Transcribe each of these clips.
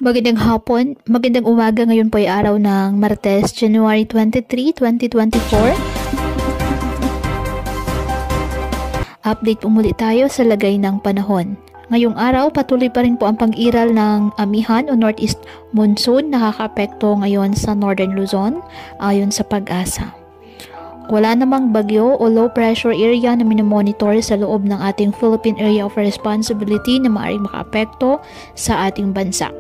Magandang hapon, magandang umaga. Ngayon po ay araw ng Martes, January 23, 2024. Update po muli tayo sa lagay ng panahon. Ngayong araw, patuloy pa rin po ang pag-iral ng amihan o northeast monsoon nakakaapekto ngayon sa northern Luzon ayon sa Pag-asa. Wala namang bagyo o low pressure area na minomonitor sa loob ng ating Philippine Area of Responsibility na maaaring makaapekto sa ating bansa.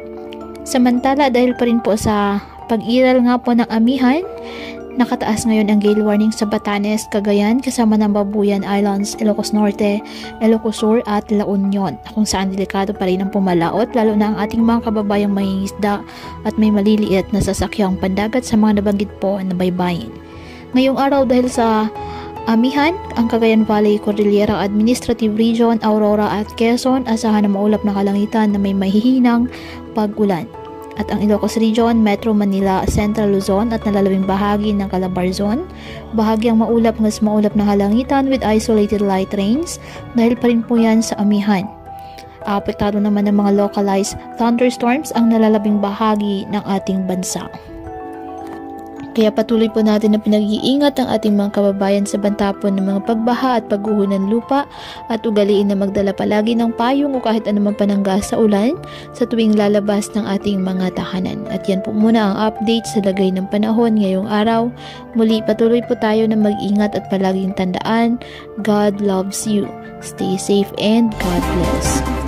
Samantala, dahil pa rin po sa pag-iral nga po ng amihan, nakataas ngayon ang gale warning sa Batanes, Cagayan, kasama ng Babuyan Islands, Ilocos Norte, Ilocos Sur at La Union, kung saan delikado pa rin ang pumalaot, lalo na ang ating mga kababayang mangingisda at may maliliit na sasakyang pandagat sa mga nabanggit po na baybayin. Ngayong araw, dahil sa amihan, ang Cagayan Valley, Cordillera Administrative Region, Aurora at Quezon, asahan na maulap na kalangitan na may mahihinang pag-ulan. At ang Ilocos Region, Metro Manila, Central Luzon at nalalabing bahagi ng Calabarzon, bahagyang maulap mas maulap na kalangitan with isolated light rains dahil pa rin po yan sa amihan. Apektado naman ng mga localized thunderstorms ang nalalabing bahagi ng ating bansa. Kaya patuloy po natin na pinag-iingat ang ating mga kababayan sa banta po ng mga pagbaha at pagguho ng lupa at ugaliin na magdala palagi ng payong o kahit anumang panangga sa ulan sa tuwing lalabas ng ating mga tahanan. At yan po muna ang update sa lagay ng panahon ngayong araw. Muli patuloy po tayo na mag-ingat at palaging tandaan, God loves you. Stay safe and God bless.